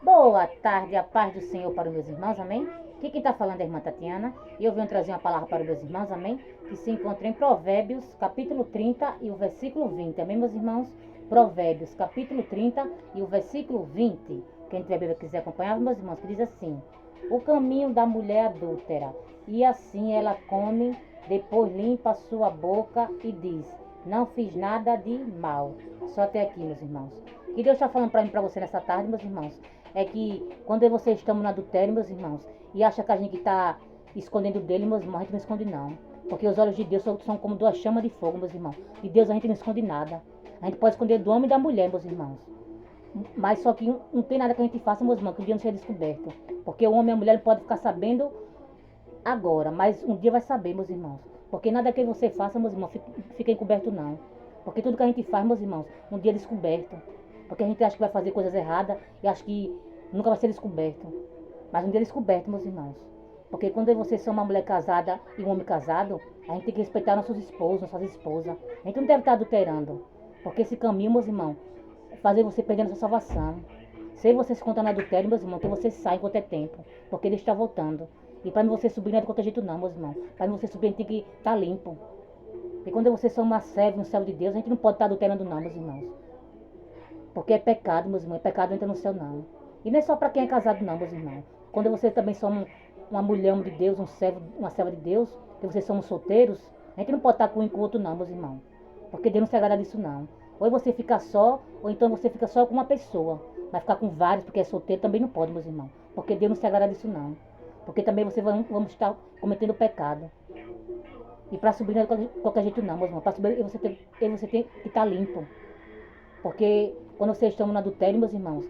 Boa tarde, a paz do Senhor para os meus irmãos, amém? Aqui quem está falando é a irmã Tatiana e eu venho trazer uma palavra para os meus irmãos, amém? Que se encontra em Provérbios, capítulo 30 e o versículo 20, amém, meus irmãos? Provérbios, capítulo 30 e o versículo 20. Quem tiver Bíblia quiser acompanhar, meus irmãos, que diz assim: o caminho da mulher adúltera, e assim ela come, depois limpa a sua boca e diz: não fiz nada de mal. Só até aqui, meus irmãos. O que Deus está falando para mim, para você nessa tarde, meus irmãos, é que quando vocês estamos no adultério, meus irmãos, e acha que a gente está escondendo dele, meus irmãos, a gente não esconde não. Porque os olhos de Deus são como duas chamas de fogo, meus irmãos. De Deus a gente não esconde nada. A gente pode esconder do homem e da mulher, meus irmãos. Mas só que não tem nada que a gente faça, meus irmãos, que um dia não seja descoberto. Porque o homem e a mulher pode ficar sabendo agora, mas um dia vai saber, meus irmãos. Porque nada que você faça, meus irmãos, fica encoberto não. Porque tudo que a gente faz, meus irmãos, um dia é descoberto. Porque a gente acha que vai fazer coisas erradas e acha que nunca vai ser descoberto. Mas um dia é descoberto, meus irmãos. Porque quando vocês são uma mulher casada e um homem casado, a gente tem que respeitar nossos esposos, nossas esposas. A gente não deve estar adulterando. Porque esse caminho, meus irmãos, é fazer você perder a sua salvação. Se você se contar no adultério, meus irmãos, que você sai enquanto é tempo. Porque ele está voltando. E para você subir não é de qualquer jeito não, meus irmãos. Para você subir a gente tem que estar limpo. E quando vocês são uma serva, um servo de Deus, a gente não pode estar adulterando não, meus irmãos. Porque é pecado, meus irmãos. É pecado entra no céu não. E não é só para quem é casado não, meus irmãos. Quando vocês também são uma mulher de Deus, um servo, uma serva de Deus, que vocês são solteiros, a gente não pode estar com um encontro não, meus irmãos. Porque Deus não se agrada disso não. Ou você fica só, ou então você fica só com uma pessoa. Mas ficar com vários porque é solteiro também não pode, meus irmãos. Porque Deus não se agrada disso não. Porque também vocês vão estar cometendo pecado. E para subir não é de qualquer jeito não, meus irmãos. Para subir você tem que estar limpo. Porque quando vocês estão no adultério, meus irmãos,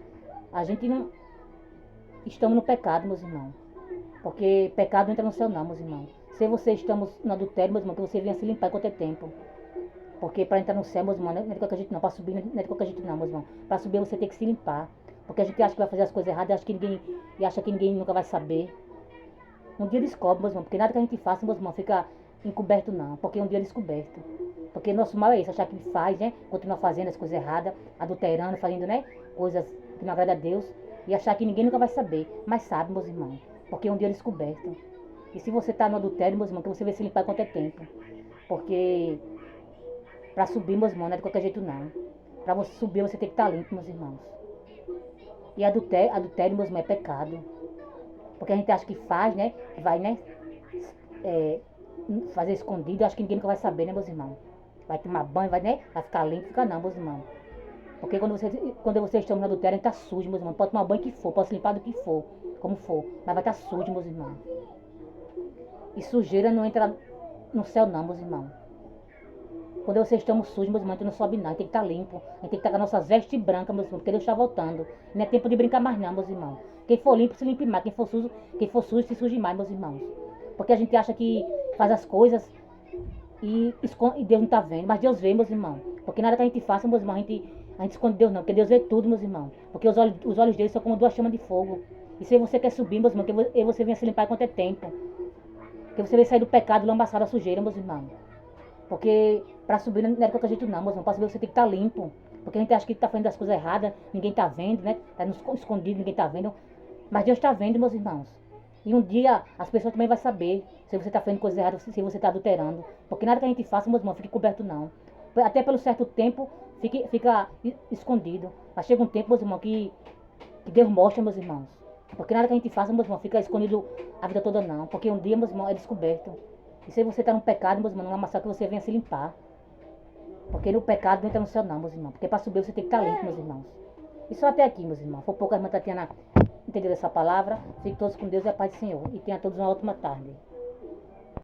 a gente não estamos no pecado, meus irmãos. Porque pecado não entra no céu não, meus irmãos. Se vocês estamos no adultério, meus irmãos, que você venha se limpar enquanto é tempo. Porque para entrar no céu, meus irmãos, não é de qualquer jeito não. Para subir não é de qualquer jeito não, meus irmãos. Para subir você tem que se limpar. Porque a gente acha que vai fazer as coisas erradas e acha que ninguém nunca vai saber. Um dia descobre, meus irmãos, porque nada que a gente faça, meus irmãos, fica encoberto não. Porque um dia é descoberto. Porque nosso mal é isso, achar que ele faz, né? Continuar fazendo as coisas erradas, adulterando, fazendo, né? Coisas que não agradam a Deus. E achar que ninguém nunca vai saber. Mas sabe, meus irmãos. Porque um dia é descoberto. E se você está no adultério, meus irmãos, que você vai se limpar quanto é tempo. Porque para subir, meus irmãos, não é de qualquer jeito não. Para você subir, você tem que estar limpo, meus irmãos. E adultério, meus irmãos, é pecado. Porque a gente acha que faz, né? Que vai, né? Fazer escondido. Acho que ninguém nunca vai saber, né, meus irmãos? Vai tomar banho, vai, né? Vai ficar limpo, fica não, meus irmãos. Porque quando vocês estão no adultério, a gente tá sujo, meus irmãos. Pode tomar banho que for, pode se limpar do que for, como for. Mas vai estar sujo, meus irmãos. E sujeira não entra no céu não, meus irmãos. Quando vocês estão sujos, meus irmãos, a gente não sobe não. A gente tem que estar limpo. A gente tem que estar com as nossas vestes brancas, meus irmãos. Porque Deus está voltando. Não é tempo de brincar mais não, meus irmãos. Quem for limpo, se limpe mais. Quem for sujo, se suje mais, meus irmãos. Porque a gente acha que faz as coisas e Deus não está vendo. Mas Deus vê, meus irmãos. Porque nada que a gente faça, meus irmãos, a gente esconde Deus não. Porque Deus vê tudo, meus irmãos. Porque os olhos dele são como duas chamas de fogo. E se você quer subir, meus irmãos, que você venha se limpar enquanto é tempo. Que você venha sair do pecado, lambaçar da sujeira, meus irmãos. Porque para subir não é de qualquer jeito não, meus irmãos. Para subir você tem que estar limpo. Porque a gente acha que está fazendo as coisas erradas, ninguém está vendo, né? Está escondido, ninguém está vendo. Mas Deus está vendo, meus irmãos. E um dia as pessoas também vão saber se você está fazendo coisas erradas, se você está adulterando. Porque nada que a gente faça, meus irmãos, fique coberto não. Até pelo certo tempo fica escondido. Mas chega um tempo, meus irmãos, que Deus mostra, meus irmãos. Porque nada que a gente faça, meus irmãos, fica escondido a vida toda não. Porque um dia, meus irmãos, é descoberto. E se você está no pecado, meus irmãos, não é uma que você venha se limpar. Porque no pecado não entra no céu não, meus irmãos. Porque para subir você tem que estar limpo, meus irmãos. E só até aqui, meus irmãos. Foi pouco a irmã Tatiana entender essa palavra. Fiquem todos com Deus e a paz do Senhor. E tenha todos uma ótima tarde.